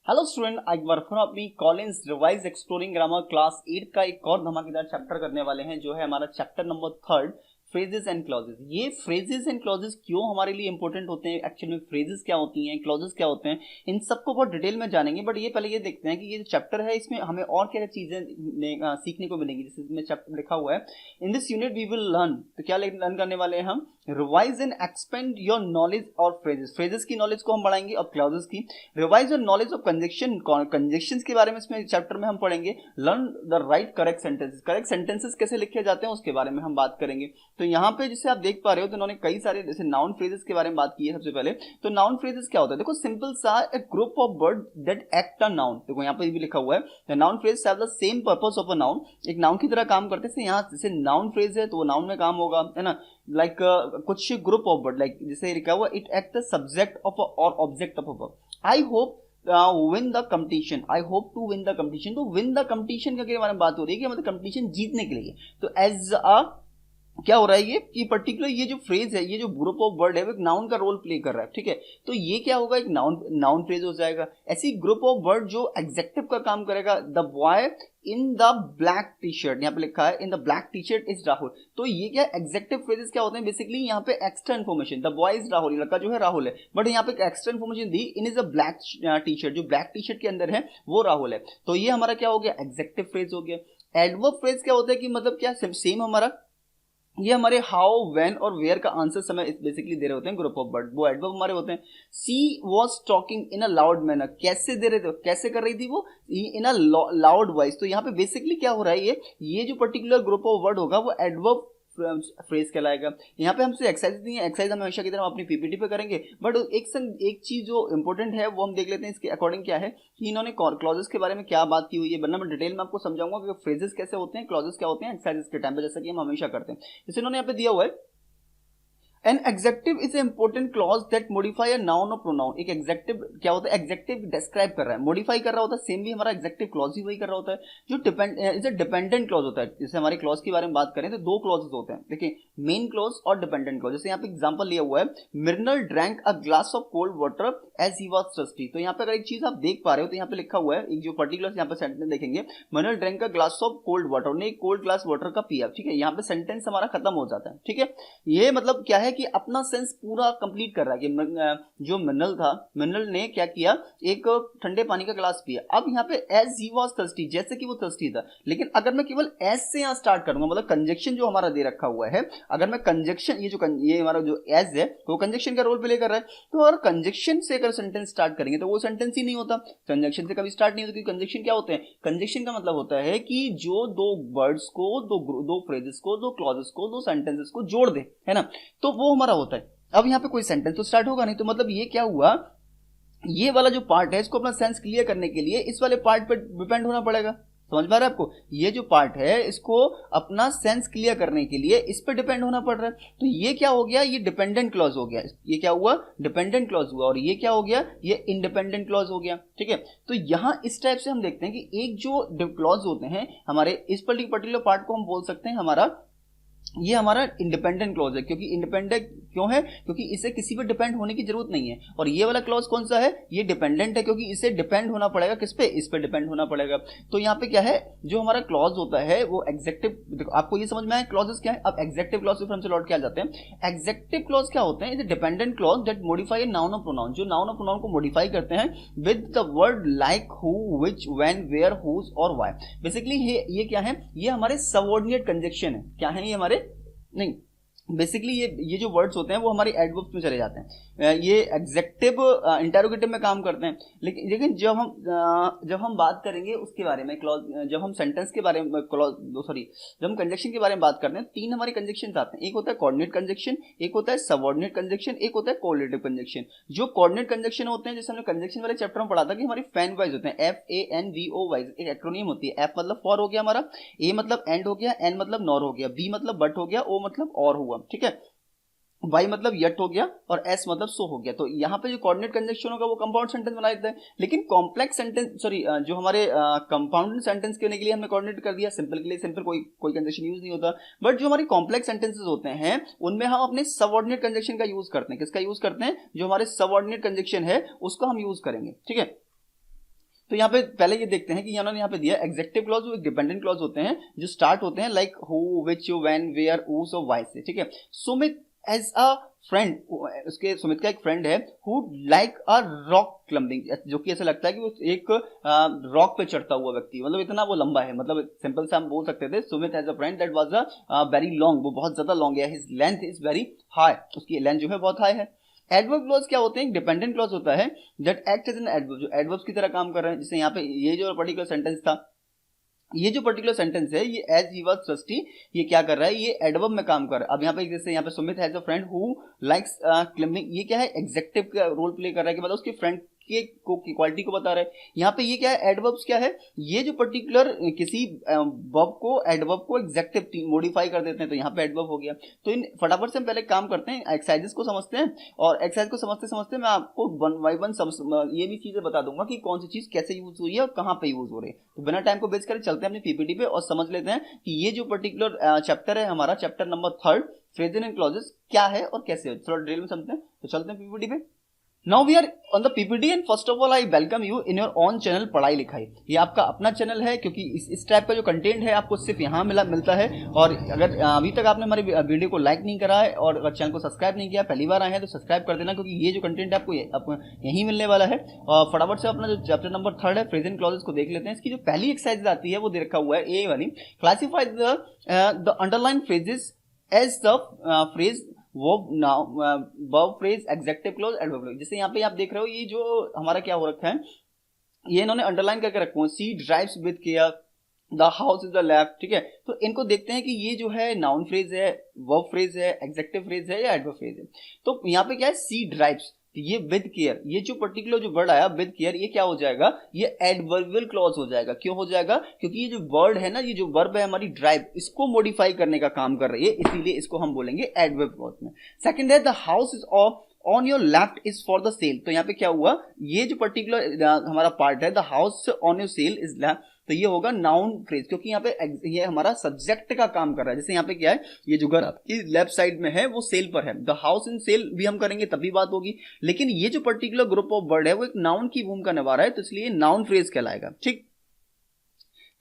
Hello student, एक बार फिर अपनी Collins revise exploring grammar class 8 का एक और धमाकेदार चैप्टर करने वाले हैं, जो है हमारा chapter number 3, phrases and clauses. ये फ्रेजेस एंड क्लॉजेस क्यों हमारे लिए इंपॉर्टेंट होते हैं, एक्चुअली में फ्रेजेस क्या होती हैं, क्लॉजेस क्या होते हैं, इन सबको बहुत डिटेल में जानेंगे। बट ये पहले ये देखते हैं कि ये जो चैप्टर है इसमें हमें और क्या क्या चीजें सीखने को मिलेंगी। जैसे इसमें चैप्टर लिखा हुआ है, in this unit we will learn, तो क्या लर्न करने वाले हैं हम? Revise and expand your knowledge of phrases, phrases की नॉलेज को हम बढ़ाएंगे और क्लॉजेस की। Revise your knowledge of conjunction, conjunctions के बारे में इसमें चैप्टर में हम पढ़ेंगे। Learn the write correct sentences, correct sentences कैसे लिखे जाते हैं उसके बारे में हम बात करेंगे। तो यहाँ पे जैसे आप देख पा रहे हो तो इन्होंने कई सारे जैसे नाउन फ्रेजेस के बारे में बात की है। सबसे पहले तो नाउन फ्रेजेस क्या होता है, देखो सिंपल सा a group of word that act a noun. देखो यहाँ पे भी लिखा हुआ है the noun phrase have the same purpose of a noun, एक नाउन की तरह काम करते हैं। यहाँ जैसे नाउन फ्रेज है तो वो नाउन में काम होगा, है ना। लाइक कुछ ग्रुप ऑफ वर्ड, लाइक जैसे लिखा हुआ it act the subject of और object of a verb. I hope win the competition, I hope to win the competition. तो विन द कंपटीशन के बारे में बात हो रही है कि मतलब कंपटीशन जीतने के लिए। तो एज अ क्या हो रहा है ये कि पर्टिकुलर ये जो फ्रेज है, ये जो ग्रुप ऑफ वर्ड है वो एक नाउन का रोल प्ले कर रहा है, ठीक है। तो ये क्या होगा, एक नाउन फ्रेज हो जाएगा। ऐसी ग्रुप ऑफ वर्ड जो एग्जेक्टिव का काम करेगा, the boy in the black T shirt, यहाँ पे लिखा है in the black T shirt is Rahul. तो ये क्या एग्जेक्टिव फ्रेजेस क्या होते हैं, बेसिकली यहाँ पे extra information, the boy is Rahul, लड़का जो है राहुल है, बट यहाँ पे extra information the, in is a black T shirt, जो ब्लैक टी शर्ट के अंदर है वो राहुल है। तो ये हमारा क्या हो गया, एग्जेक्टिव फ्रेज हो गया। एडवर्ब फ्रेज क्या होता है कि मतलब क्या सेम हमारा ये हमारे हाउ व्हेन और वेयर का आंसर समय बेसिकली दे रहे होते हैं ग्रुप ऑफ वर्ड, वो एडवर्ब हमारे होते हैं। She was talking in a loud manner, कैसे दे रहे थे, कैसे कर रही थी वो, इन अ लाउड वॉइस। तो यहाँ पे बेसिकली क्या हो रहा है, ये जो पर्टिकुलर ग्रुप ऑफ वर्ड होगा वो एडवर्ब फ्रेज कहलाएगा। यहाँ पे हमसे एक्सरसाइज दी है, एक्सरसाइज हम हमेशा की तरह अपनी पीपीटी पे करेंगे, बट एक चीज जो इंपॉर्टेंट है वो हम देख लेते हैं इसके अकॉर्डिंग क्या है कि इन्होंने क्लॉजेस के बारे में क्या बात की हुई है, वरना मैं डिटेल में आपको समझाऊंगा कि फ्रेजेस कैसे होते हैं, क्लॉजेस क्या होते हैं एक्सरसाइज के टाइम पे, जैसा कि हम हमेशा करते हैं। जैसे इन्होंने यहाँ पे दिया हुआ है an adjective is important clause that modify a noun और प्रोनाउन। एक एग्जेक्टिव क्या होता है, एग्जेक्टिव डिस्क्राइब कर रहा है, मॉडिफाई कर रहा होता है। सेम भी हमारा एग्जेक्टिव क्लॉज ही वही कर रहा होता है जो इज अ डिपेंडेंट क्लॉज होता है। जैसे हमारे क्लॉज के बारे में बात करें तो दो क्लॉजेस होते हैं, देखिए मेन क्लॉज और डिपेंडेंट क्लॉज। जैसे यहाँ पे एग्जांपल लिया हुआ है, Mrinal drank a glass of cold water as he was thirsty. तो यहाँ पे अगर एक चीज आप देख पा रहे हो तो यहाँ पे लिखा हुआ है, एक जो पर्टिकुलर यहाँ पे सेंटेंस देखेंगे, मिर्नल ड्रैंक का ग्लास ऑफ कोल्ड वाटर, उन्हें एक कोल्ड ग्लास वाटर का पिया, ठीक है। यहाँ पे सेंटेंस हमारा खत्म हो जाता है, ठीक है। ये मतलब क्या है कि अपना सेंस पूरा कंप्लीट कर रहा है कि जो मिनरल था, मिनरल ने क्या किया, एक ठंडे पानी का ग्लास पिया। अब यहाँ पे एज ही वाज थर्स्टी, जैसे कि वो थर्स्टी था। लेकिन अगर मैं केवल एज से यहाँ स्टार्ट करूंगा, मतलब कंजक्शन जो हमारा दे रखा हुआ है, अगर मैं कंजक्शन ये हमारा जो एज है वो कंजक्शन का रोल प्ले कर रहा है, तो अगर कंजक्शन से अगर सेंटेंस स्टार्ट करेंगे तो वो सेंटेंस ही नहीं होता, कंजक्शन से कभी स्टार्ट नहीं होता। क्योंकि कंजक्शन क्या होते हैं, कंजक्शन का मतलब होता है कि जो दो वर्ड्स को, दो फ्रेजेस को, दो क्लॉजेस को, दो सेंटेंसेस को जोड़ दे, है ना। तो वो हमारा होता है। अब यहाँ पे कोई सेंटेंस तो स्टार्ट होगा नहीं, तो मतलब ये क्या हुआ, ये वाला जो पार्ट है इसको अपना सेंस क्लियर करने के लिए इस वाले पार्ट पे डिपेंड होना पड़ेगा। समझ पा रहे हैं आपको, ये जो पार्ट है इसको अपना सेंस क्लियर करने के लिए इस पे डिपेंड होना पड़ रहा है। तो ये क्या हो गया, ये डिपेंडेंट क्लॉज हो गया, ये क्या हुआ, डिपेंडेंट क्लॉज हुआ। और ये क्या हो गया, ये इंडिपेंडेंट क्लॉज हो गया, ठीक है। तो यहां इस टाइप से हम देखते हैं कि एक जो क्लॉज होते हैं हमारे, इस पर्टिकुलर पार्ट को हम बोल सकते हैं हमारा, ये हमारा इंडिपेंडेंट क्लॉज है। क्योंकि इंडिपेंडेंट क्यों है, क्योंकि इसे किसी पे डिपेंड होने की जरूरत नहीं है। और ये वाला क्लॉज कौन सा है, ये डिपेंडेंट है, क्योंकि इसे डिपेंड होना पड़ेगा किस पे, इस पे डिपेंड होना पड़ेगा। तो यहाँ पे क्या है, जो हमारा क्लॉज होता है वो एग्जेक्टिव, देखो आपको ये समझ में आया क्लॉजेस क्या है। अब एग्जेक्टिव क्लॉज से हमसे लौट के आ जाते हैं। एग्जेक्टिव क्लॉज क्या होते हैं, is dependent clause that modify a noun और प्रोनाउन, जो नाउन और प्रोनाउन को मॉडिफाई करते हैं with the word like, who, which, when, where, whose और व्हाई। बेसिकली ये क्या है, ये हमारे सबऑर्डिनेट कंजक्शन है। क्या है ये हमारे, नहीं बेसिकली ये जो वर्ड्स होते हैं वो हमारी एडवर्ब्स में चले जाते हैं। ये एग्जेक्टिव इंटेरोगेटिव में काम करते हैं। लेकिन जब हम बात करेंगे उसके बारे में क्लॉज, जब हम सेंटेंस के बारे में जब हम कंजक्शन के बारे में बात करते हैं, तीन हमारे कंजक्शन आते हैं। एक होता है कोऑर्डिनेट कंजक्शन, एक होता है सबऑर्डिनेट कंजक्शन, एक होता है कोरिलेटिव कंजक्शन। जो कोऑर्डिनेट कंजक्शन होते हैं, जैसे हमने कंजक्शन वाले चैप्टर में पढ़ा था कि हमारी फैन वाइज होते हैं, FANVO वाइज, एक एक्रोनियम होती है। F मतलब फॉर हो गया हमारा, A मतलब एंड हो गया, N मतलब नॉर हो गया, B मतलब बट हो गया, O मतलब और हुआ, ठीक है। वाई मतलब यट हो गया और एस मतलब सो हो गया। तो यहाँ पे जो कोऑर्डिनेट कंजक्शन होगा वो कंपाउंड सेंटेंस बना देता है। लेकिन कॉम्प्लेक्स सेंटेंस, जो हमारे कंपाउंड सेंटेंस करने के लिए हमने कोऑर्डिनेट कर दिया, सिंपल के लिए सिंपल, कोई कंजक्शन यूज नहीं होता। बट जो हमारी कॉम्प्लेक्स सेंटेंसेस होते हैं उनमें हम अपने सबऑर्डिनेट कंजक्शन का यूज करते हैं। किसका यूज करते हैं, जो हमारे सबऑर्डिनेट कंजक्शन है उसको हम यूज करेंगे, ठीक है। तो यहाँ पे पहले ये देखते हैं कि उन्होंने यहाँ पे दिया एग्जेक्टिव क्लॉज जो डिपेंडेंट क्लॉज होते हैं जो स्टार्ट होते हैं like who, which, when, where, who, so, why से, ठीक है। सुमित एज अ फ्रेंड, उसके सुमित का एक फ्रेंड है who like a rock climbing, जो कि ऐसा लगता है कि वो एक रॉक पे चढ़ता हुआ व्यक्ति, मतलब इतना वो लंबा है, मतलब सिंपल से हम बोल सकते थे Sumit has a friend that was a very long, वो बहुत ज्यादा लॉन्ग है, his length is very high, उसकी लेंथ जो है बहुत हाई है। एडवर्ब क्लॉज क्या होते हैं, डिपेंडेंट क्लॉज होता है that act as an adverb, जो एडवर्ब्स की तरह काम कर रहे हैं। जैसे यहाँ पे ये जो पर्टिकुलर सेंटेंस था, ये जो पर्टिकुलर सेंटेंस है, ये एज ही वाज थर्स्टी, ये क्या कर रहा है, ये एडवर्ब में काम कर रहा है। अब यहाँ पे जैसे यहाँ पे Sumit has a friend who likes climbing, ये क्या है, एग्जेक्टिव का रोल प्ले कर रहा है कि मतलब उसके फ्रेंड के क्वालिटी को बता रहा है। यहाँ पे ये क्या है, एडवर्ब्स क्या है, ये जो पर्टिकुलर किसी वर्ब को, एडवर्ब को एग्जेक्टिव मॉडिफाई कर देते हैं, तो यहाँ पे एडवर्ब हो गया। तो इन फटाफट से हम पहले काम करते हैं, एक्सरसाइजेस को समझते हैं, और एक्सरसाइज को समझते समझते मैं आपको वन बाई वन ये भी चीजें बता दूंगा कि कौन सी चीज कैसे यूज हुई है और कहाँ पे यूज हो रही है। तो बिना टाइम को वेस्ट कर चलते हैं अपनी पीपीटी पे और समझ लेते हैं कि ये जो पर्टिकुलर चैप्टर है हमारा, chapter number 3 phrases and clauses, क्या है और कैसे है, थोड़ा डिटेल में समझते हैं। तो चलते हैं पीपीटी पे। Now we are on the PPT and first of all I welcome you in your own channel पढ़ाई लिखाई। ये आपका अपना चैनल है क्योंकि इस टाइप का जो कंटेंट है आपको सिर्फ यहाँ मिलता है। और अगर अभी तक आपने हमारी वीडियो को लाइक नहीं करा है और अगर चैनल को सब्सक्राइब नहीं किया, पहली बार आए हैं तो सब्सक्राइब कर देना, क्योंकि ये जो कंटेंट है आपको यहीं मिलने वाला है। और फटाफट से अपना जो चैप्टर नंबर 3 है फ्रेज एंड क्लॉजेस को देख लेते हैं। इसकी जो पहली एक्सरसाइज आती है वो दे रखा हुआ है ए वाली, classify the underline phrases as the phrase verb phrase adjective clause adverb clause. जैसे यहाँ पे आप देख रहे हो ये जो हमारा क्या हो रखा है, ये इन्होंने अंडरलाइन करके रखा है, she drives with care, the house is the lab, ठीक है। तो इनको देखते हैं कि ये जो है नाउन फ्रेज है, वर्ब फ्रेज है, एग्जेक्टिव फ्रेज है या एडवर्ब फ्रेज है। तो यहाँ पे क्या है, सी ड्राइव्स, ये विद केयर, ये जो पर्टिकुलर जो वर्ड आया विद केयर, ये क्या हो जाएगा, ये एडवर्बियल क्लॉज हो जाएगा। क्यों हो जाएगा, क्योंकि ये जो वर्ड है ना, ये जो वर्ब है हमारी ड्राइव, इसको मॉडिफाई करने का काम कर रही है, इसीलिए इसको हम बोलेंगे एडवर्ब क्लॉज में। सेकंड है the house is on your left is for the sale. तो यहाँ पे क्या हुआ, ये जो पर्टिकुलर हमारा पार्ट है the house on your sale is left, तो ये होगा नाउन फ्रेज, क्योंकि यहाँ पे ये हमारा सब्जेक्ट का काम कर रहा है। जैसे यहाँ पे क्या है, ये जो घर आपकी लेफ्ट साइड में है वो सेल पर है, द हाउस इन सेल भी हम करेंगे तभी बात होगी, लेकिन ये जो पर्टिकुलर ग्रुप ऑफ वर्ड है वो एक नाउन की भूमिका निभा रहा है, तो इसलिए नाउन फ्रेज कहलाएगा, ठीक।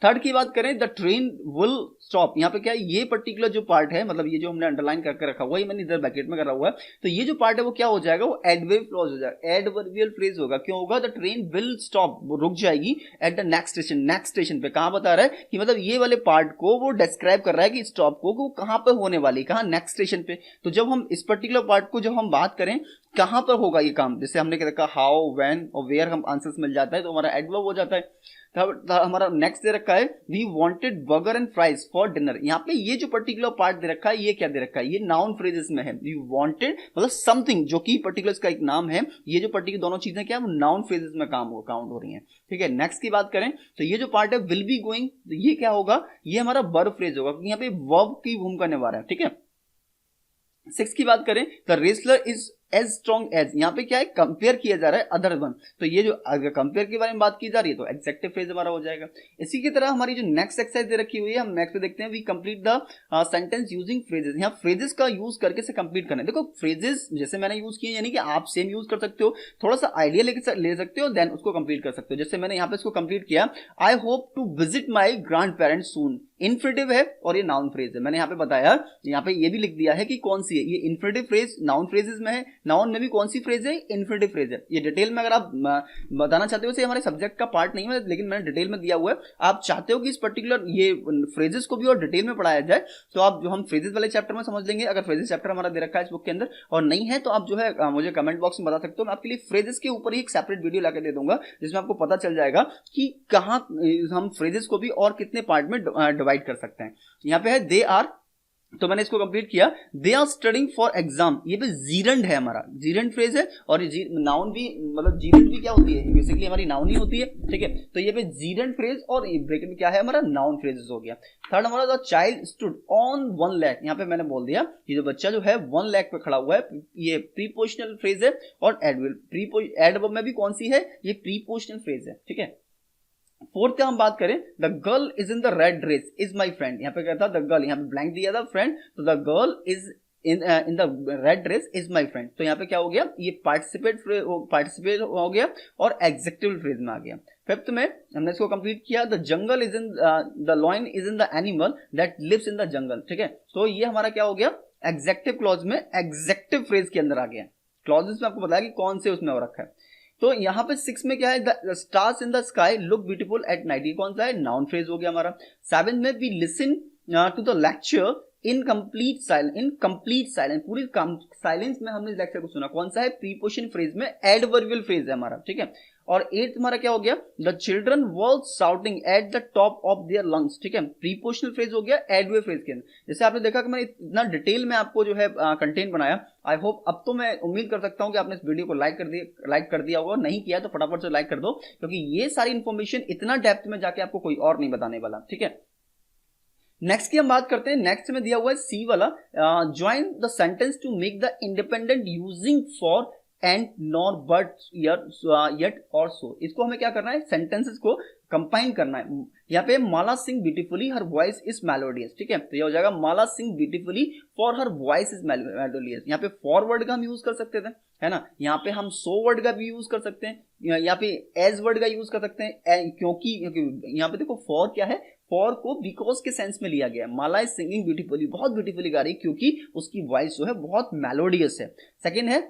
थर्ड की बात करें, द ट्रेन विल स्टॉप, यहाँ पे क्या है, ये पर्टिकुलर जो पार्ट है, मतलब ये जो हमने अंडरलाइन करके रखा हुआ है, मैंने इधर ब्रैकेट में करा हुआ है, तो ये जो पार्ट है वो क्या हो जाएगा, वो एडवर्ब क्लॉज हो जाएगा, एडवर्बियल फ्रेज होगा। क्यों होगा, द ट्रेन विल स्टॉप, वो रुक जाएगी at the next station. Next station पे कहां बता रहा है कि मतलब ये वाले पार्ट को वो डिस्क्राइब कर रहा है कि स्टॉप को वो कहां पर होने वाली, कहां, नेक्स्ट स्टेशन पे। तो जब हम इस पर्टिकुलर पार्ट को जब हम बात करें कहां पर होगा ये काम, जैसे हमने क्या रखा, हाउ, व्हेन और वेयर, हम आंसर्स मिल जाता है तो हमारा एडवर्ब हो जाता है। हमारा नेक्स्ट दे रखा है, we wanted burger and fries for dinner. यहाँ पे ये जो पर्टिकुलर पार्ट दे रखा है, ये क्या दे रखा है, ये नाउन फ्रेजेस में है। वी वांटेड मतलब समथिंग, जो कि पर्टिकुलर इसका एक नाम है, ये जो पर्टिकुलर दोनों चीजें क्या है, नाउन फ्रेजेस में काउंट हो रही हैं, ठीक है। नेक्स्ट की बात करें तो ये जो पार्ट है विल बी गोइंग, ये क्या होगा, ये हमारा वर्ब फ्रेज होगा, यहाँ पे वर्ब की भूमिका निभा रहा है, ठीक है। 6 की बात करें, the wrestler is as strong as, यहाँ पे क्या है, कंपेयर किया जा रहा है अदर वन, तो ये जो अगर कंपेयर के बारे में बात की जा रही है तो एग्जेक्टिव फ्रेज हमारा हो जाएगा। इसी की तरह हमारी जो नेक्स्ट एक्सरसाइज दे रखी हुई है, हम नेक्स्ट पे देखते हैं, we complete the sentence using phrases. यहाँ फ्रेजेस का यूज करके से कंप्लीट करना है। देखो फ्रेजेस जैसे मैंने यूज किए, यानी कि आप सेम यूज कर सकते हो, थोड़ा सा आइडिया ले सकते हो, देन उसको कंप्लीट कर सकते हो। जैसे मैंने यहाँ पे इसको कंप्लीट किया, I hope to visit my grandparents soon, infinitive है और ये नाउन फ्रेज है। मैंने यहाँ पे बताया, यहाँ पे ये भी लिख दिया है कि कौन सी है, ये इन्फिनेटिव फ्रेज नाउन फ्रेजेस में है, नाउन में भी कौन सी फ्रेज है, इन्फिनेटिव फ्रेज है। ये डिटेल में अगर आप बताना चाहते हो, हमारे सब्जेक्ट का पार्ट नहीं है लेकिन मैंने डिटेल में दिया हुआ है, आप चाहते हो कि इस पर्टिकुलर ये फ्रेजेस को भी और डिटेल में पढ़ाया जाए, तो आप जो हम फ्रेजेस वाले चैप्टर में समझ लेंगे। अगर फ्रेजेस चैप्टर हमारा दे रखा है इस बुक के अंदर और नहीं है तो आप जो है मुझे कमेंट बॉक्स में बता सकते हो, मैं आपके लिए फ्रेजेस के ऊपर ही एक सेपरेट वीडियो लाके दे दूंगा, जिसमें आपको पता चल जाएगा कि कहां हम फ्रेजेस को भी और कितने पार्ट में डिवाइड कर सकते हैं। यहाँ पे है दे आर, तो मैंने इसको कंप्लीट किया, they are studying for exam, ये पे जीरेंड है हमारा, जीरेंड फ्रेज है और ये नाउन भी, मतलब जीरेंड भी क्या होती है, बेसिकली हमारी नाउन ही होती है, ठीक है। तो ये पे जीरेंड फ्रेज और ब्रैकेट में क्या है हमारा, नाउन फ्रेजेस हो गया। थर्ड हमारा the child stood on 1 leg, यहाँ पे मैंने बोल दिया ये जो बच्चा जो है 1 लैक पे खड़ा हुआ है, ये प्रीपोजिशनल फ्रेज है और एडवर्ब में भी कौन सी है, ये प्रीपोजिशनल फ्रेज है, ठीक है। फोर्थ का हम बात करें, the girl is in the red dress is my friend, यहाँ पे क्या था, द गर्ल, यहाँ पे ब्लैंक दिया था फ्रेंड, तो the girl is in the red dress is my friend. तो यहाँ पे क्या हो गया, ये पार्टिसिपेट हो गया और एग्जेक्टिव फ्रेज में आ गया। फिफ्थ में हमने इसको कंप्लीट किया, the jungle is in the lion is in the animal that lives in the jungle. ठीक है, तो ये हमारा क्या हो गया, एग्जेक्टिव क्लॉज में एग्जेक्टिव फ्रेज के अंदर आ गया। क्लॉजेस में आपको बताया कि कौन से उसमें हो रखा है। तो यहाँ पे 6 में क्या है, the stars in the sky look beautiful at night, ये कौन सा है, नाउन फ्रेज हो गया हमारा। 7 में we listen to the lecture in complete silence, पूरी साइलेंस में हमने लेक्चर को सुना, कौन सा है, प्रीपोजिशन फ्रेज में एडवर्बियल फ्रेज है हमारा। ठीक है, और 8 हमारा क्या हो गया, the children were shouting at the top of their lungs. ठीक है, प्रीपोजिशनल फ्रेज हो गया एडवर्ब फ्रेज के अंदर। जैसे आपने देखा कि मैंने इतना डिटेल में आपको जो है कंटेंट बनाया, आई होप अब तो मैं उम्मीद कर सकता हूं कि आपने इस वीडियो को लाइक कर दिया होगा, नहीं किया तो फटाफट से लाइक कर दो, क्योंकि ये सारी इंफॉर्मेशन इतना डेप्थ में जाके आपको कोई और नहीं बताने वाला। ठीक है, नेक्स्ट की हम बात करते हैं। नेक्स्ट में दिया हुआ है सी वाला, join the sentence to make the independent using for and nor but yet और सो। इसको हमें क्या करना है, सेंटेंसेस को कंबाइन करना है। यहाँ पे Mala sing beautifully her voice is melodious. ठीक है, तो ये हो जाएगा Mala sing beautifully for her voice is melodious. यहाँ पे फॉर वर्ड का हम यूज कर सकते थे, है ना, यहाँ पे हम सो वर्ड का भी यूज कर सकते हैं, यहाँ पे एज वर्ड का यूज कर सकते हैं, क्योंकि यहाँ पे देखो फॉर क्या है, फॉर को बिकॉज के सेंस में लिया गया है। माला इज सिंगिंग ब्यूटीफुली, बहुत ब्यूटीफुली गा रही है क्योंकि उसकी वॉइस जो है बहुत मेलोडियस है। सेकेंड है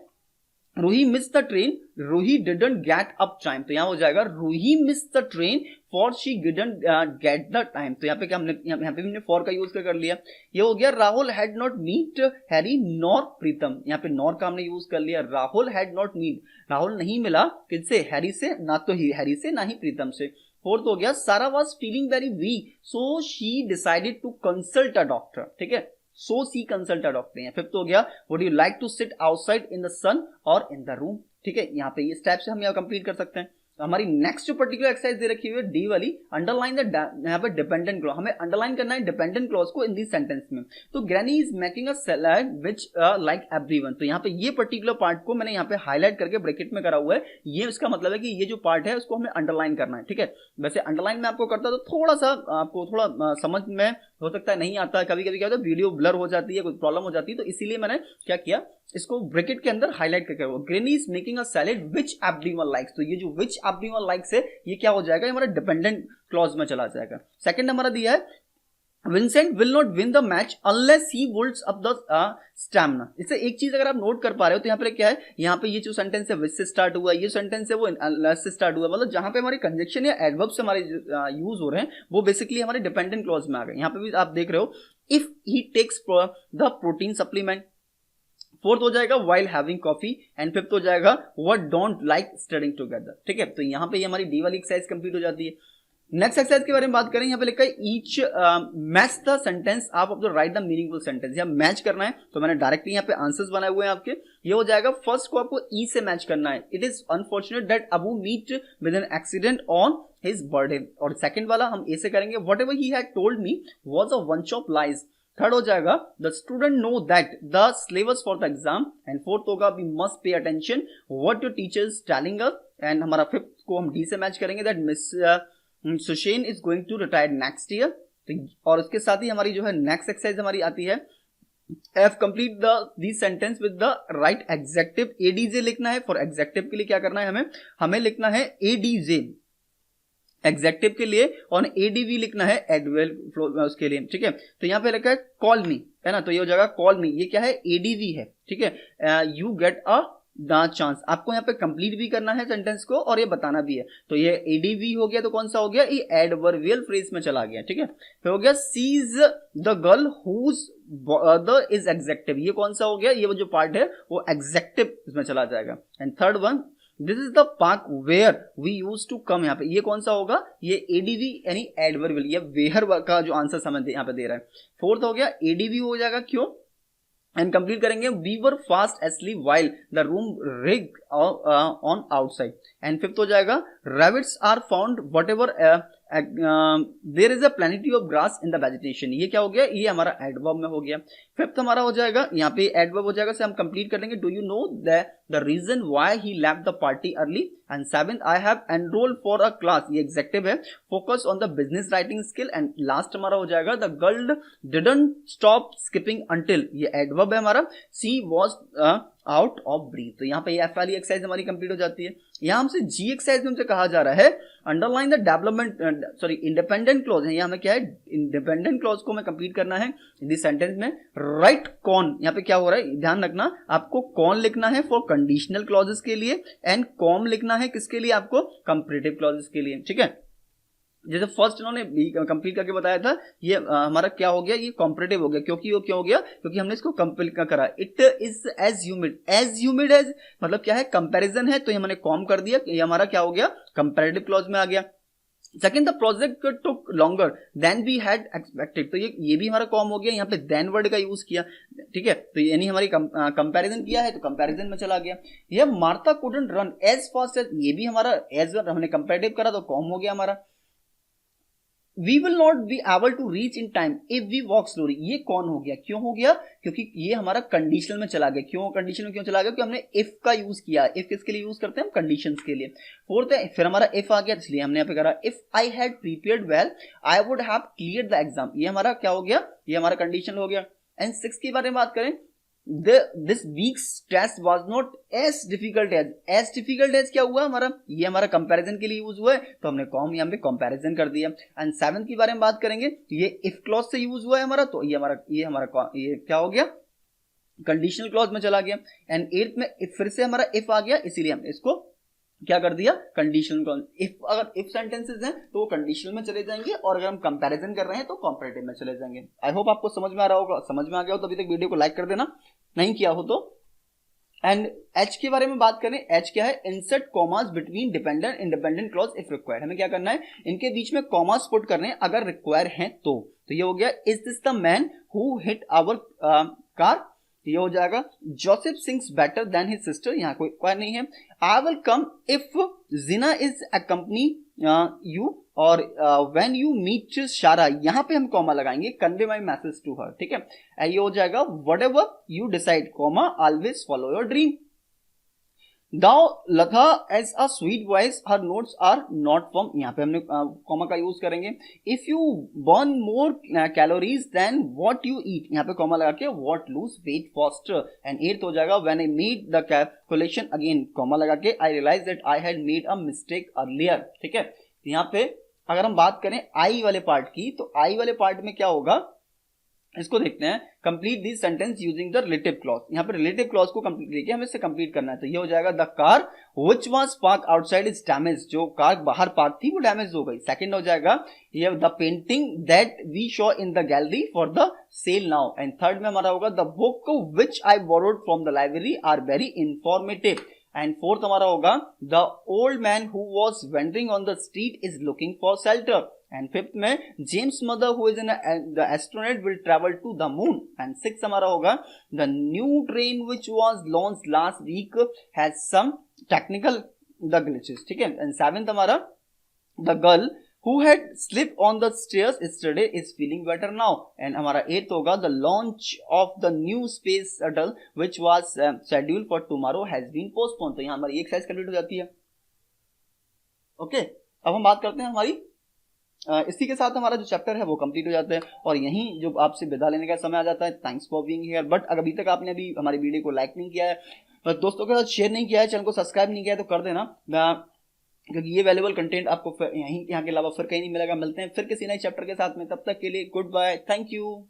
Ruhi miss the train, Ruhi didn't get up time. तो यहाँ हो जाएगा Ruhi miss the train for she didn't get the time. तो यहाँ पे क्या हमने यहाँ पे हमने फॉर का यूज कर लिया। ये हो गया Rahul had not meet Harry nor Pritam. यहाँ पे नॉर का हमने यूज कर लिया। Rahul had not meet, Rahul नहीं मिला किससे, हैरी से, ना तो हैरी से ना ही प्रीतम से। फोर्थ हो गया Sara was feeling very weak so she decided to consult a doctor. ठीक है, so she consult a doctor. Fifth हो गया would you like to sit outside in the sun और इन द रूम। ठीक है, यहाँ पे ये स्टेप से हम यहाँ कंप्लीट कर सकते हैं। हमारी नेक्स्ट जो पर्टिकुलर एक्सरसाइज दे रखी हुई है डी वाली, अंडरलाइन द, यहाँ पे डिपेंडेंट क्लॉज, हमें अंडरलाइन करना है डिपेंडेंट क्लॉज को इन दिस सेंटेंस में। तो granny is making a salad which like everyone. तो यहाँ पे ये पर्टिकुलर पार्ट को मैंने यहाँ पे हाईलाइट करके ब्रैकेट में करा हुआ है। ये इसका मतलब है कि ये जो पार्ट है उसको हमें अंडरलाइन करना है। ठीक है, वैसे अंडरलाइन में आपको करता तो थोड़ा सा आपको थोड़ा समझ में हो सकता है नहीं आता, कभी कभी क्या होता है वीडियो ब्लर हो जाती है, कोई प्रॉब्लम हो जाती है, तो इसीलिए मैंने क्या किया, इसको ब्रैकेट के अंदर हाईलाइट करके, granny is making a salad which everyone likes. तो ये जो व्हिच एवरीवन लाइक्स है ये क्या हो जाएगा, हमारा डिपेंडेंट क्लॉज में चला जाएगा। सेकंड हमारा दिया है Vincent will not win the match unless he holds up the stamina. इससे एक चीज अगर आप नोट कर पा रहे हो तो यहाँ पे क्या है, यहाँ पे ये जो सेंटेंस है विच से स्टार्ट हुआ, ये सेंटेंस है वो अनलेस से स्टार्ट हुआ, मतलब जहां पे हमारे कंजक्शन या एडवर्ब से हमारे यूज हो रहे हैं वो बेसिकली हमारे डिपेंडेंट क्लॉज में आ गए। यहाँ पे भी आप देख रहे हो if he takes the protein supplement. Fourth हो जाएगा while having coffee and fifth हो जाएगा what don't like studying together. ठीक है, तो यहाँ पे ये हमारी डी वाली एक्सरसाइज कंप्लीट हो जाती है। नेक्स्ट एक्सरसाइज के बारे में बात करें, यहाँ पे लिखा है ईच मैच द सेंटेंस आप of the right the meaningful sentence. यहाँ मैच करना है तो मैंने डायरेक्टली यहाँ पे आंसर्स बनाए हुए हैं आपके। ये हो जाएगा फर्स्ट को आपको ई से मैच करना है, it is unfortunate that Abu meet with an accident on his birthday. और सेकंड वाला हम ए से करेंगे, whatever he had told me was a bunch of lies. Third हो जाएगा the student know that the syllabus for the exam. And fourth होगा we must pay attention what your teachers telling us. And हमारा fifth को हम D से match करेंगे, that miss Sushen is going to retire next year. और उसके साथ ही हमारी जो है नेक्स्ट एक्सरसाइज हमारी आती है F complete the sentence with the right adjective। ADJ लिखना है। फॉर एग्जेक्टिव के लिए क्या करना है, हमें लिखना है ADJ एग्जेक्टिव के लिए, और ADV लिखना है एडवर्ब उसके लिए। ठीक है, तो यहाँ पे लिखा है कॉल मी, है ना, तो ये हो जाएगा कॉल मी, ये क्या है ADV है। ठीक है, you get a the chance, आपको यहाँ पे कंप्लीट भी करना है सेंटेंस को और ये बताना भी है। तो ये ADV हो गया, तो कौन सा हो गया, ये एडवर्बियल फ्रेज में चला गया। ठीक है, फिर हो गया she's the girl whose the is adjective, ये कौन सा हो गया, ये वो जो पार्ट है वो एग्जेक्टिव इसमें चला जाएगा। And third one this is the park where we use to come, यहाँ पे ये कौन सा होगा, ये ADV यानी एडवर्बियल, ये वेयर का जो आंसर हमें यहाँ पे दे रहा है। फोर्थ हो गया ADV हो जाएगा, क्यों, एंड कंप्लीट करेंगे we were fast asleep while the room rig on outside. And fifth हो जाएगा rabbits are found whatever there is a plenty of grass in the vegetation. ये क्या हो गया, ये हमारा एडवर्ब में हो गया। फिफ्थ हमारा हो जाएगा, यहाँ पे एडवर्ब हो जाएगा, से हम कंप्लीट कर लेंगे। Do you know the reason why he left the party early. And seventh, I have enrolled for a class, ये एग्जेक्टिव है, focus on the business writing skill. And last हमारा हो जाएगा, the girl didn't stop skipping until, ये adverb है हमारा, she was out of breath. तो यहाँ पे एफ वाली एक्सरसाइज हमारी कंप्लीट हो जाती है। यहाँ हमसे जी एक्सरसाइज में हमसे कहा जा रहा है underline the development independent clause है। यहाँ हमें क्या है, इंडिपेंडेंट क्लॉज को हमें कंप्लीट करना है दिस सेंटेंस में। राइट कॉन, यहाँ पे क्या हो रहा है, ध्यान रखना, आपको कॉन लिखना है फॉर कंडीशनल क्लॉजेस के लिए, एंड कॉम लिखना है किसके लिए, आपको कंपैरेटिव क्लॉजेस के लिए। ठीक है, जैसे फर्स्ट इन्होंने कंप्लीट करके बताया था, ये हमारा क्या हो गया, ये कॉम्परेटिव हो गया। क्योंकि वो क्या हो गया, क्योंकि हमने इसको कंप्लीट करा। It is as humid, as humid as मतलब क्या है, कंपैरिजन है, तो ये हमने कॉम कर दिया, ये हमारा क्या हो गया, कंपैरेटिव क्लॉज में आ गया। Second, the project took longer than we had expected, तो ये भी हमारा कॉम हो गया, यहाँ पे देन वर्ड का यूज किया। ठीक है, तो यानी हमारी कंपैरिजन किया है तो कंपैरिजन में चला गया। ये Martha couldn't run as fast as, ये भी हमारा एज हमने कंपैरेटिव करा तो कॉम हो गया हमारा। We will not be able to reach in time if we walk slowly, ये कौन हो गया, क्यों हो गया, क्योंकि ये हमारा कंडीशनल में चला गया। क्यों कंडीशनल में क्यों चला गया, क्योंकि हमने इफ का यूज किया। इफ किसके लिए यूज करते हैं हम, कंडीशंस के लिए। फोर्थ है, फिर हमारा इफ आ गया, इसलिए हमने यहाँ पे करा if I had prepared well I would have cleared the exam, ये हमारा क्या हो गया, ये हमारा कंडीशनल हो गया। एंड सिक्स के बारे में बात करें, this week's test was not as difficult as क्या हुआ हमारा, ये हमारा कंपैरिजन के लिए यूज हुआ है, तो हमने कॉम यहाँ पे कंपैरिजन कर दिया। एंड सेवंथ के बारे में बात करेंगे, ये इफ क्लॉज से यूज हुआ है हमारा, तो ये क्या हो गया, कंडीशनल क्लॉज में चला गया। एंड एट्थ में फिर से हमारा इफ आ गया, इसीलिए हमने इसको क्या कर दिया, कंडीशनल क्लॉज। इफ अगर इफ सेंटेंसेस हैं तो वो कंडीशनल में चले जाएंगे, और अगर हम कंपैरिजन कर रहे हैं तो कंपैरेटिव में चले जाएंगे। आई होप आपको समझ में आ रहा होगा, समझ में आ गया हो तो अभी तक वीडियो को लाइक कर देना, नहीं किया हो तो। एंड एच के बारे में बात करें, एच क्या है, insert commas between dependent independent clause if required, हमें क्या करना है, इनके बीच में कॉमास पुट करने हैं अगर रिक्वायर है तो ये हो गया, is this the man who hit our car, ये हो जाएगा Joseph sings better than his sister, यहाँ कोई क्वायर नहीं है। I will come if Gina is accompany you, और व्हेन यू मीट शारा, यहाँ पे हम कॉमा लगाएंगे, convey my message to her. ठीक है, ये हो जाएगा whatever you decide comma always follow your dream. Thou Latha as a sweet voice, her notes are not firm, यहाँ पे हमने कॉमा का यूज करेंगे। If you burn more calories than what you eat, यहाँ पे कॉमा लगा के what lose weight faster। And eighth हो जाएगा when I made the calculation again, comma लगा के I realized that I had made a mistake earlier। ठीक है, यहाँ पे अगर हम बात करें आई वाले पार्ट की, तो आई वाले पार्ट में क्या होगा, इसको देखते हैं। Complete this sentence using the relative clause, यहाँ पर रिलेटिव क्लॉज को कंप्लीट लेके हमें इससे कंप्लीट करना है। तो ये हो जाएगा the car which was park outside is damage, जो कार बाहर पार्क थी वो डैमेज हो गई। सेकंड हो जाएगा ये the painting that we show in the gallery for the sale now. And third में हमारा होगा the book which I borrowed from the library are very informative. And fourth हमारा होगा the old man who was wandering on the street is looking for shelter. And fifth में James mother who is the astronaut will travel to the moon. And six हमारा होगा the new train which was launched last week has some technical the glitches. ठीक है, and seventh हमारा the girl who had slipped on the stairs yesterday is feeling better now। and हमारा eighth होगा the launch of the new space shuttle which was scheduled for tomorrow has been postponed। तो यहाँ हमारी एक exercise complete हो जाती है। Okay, अब हम बात करते हैं हमारी इसी के साथ हमारा जो चैप्टर है वो कंप्लीट हो जाता है, और यहीं जो आपसे विदा लेने का समय आ जाता है। Thanks for being here. But अभी तक आपने अभी हमारी वीडियो को लाइक नहीं किया है, बट दोस्तों के साथ शेयर नहीं किया है, चैनल को सब्सक्राइब नहीं किया है, तो कर देना, क्योंकि ये वैल्यूएबल कंटेंट आपको यहाँ के अलावा फिर कहीं नहीं मिलेगा। मिलते हैं फिर किसी नए चैप्टर के साथ में, तब तक के लिए गुड बाय, थैंक यू।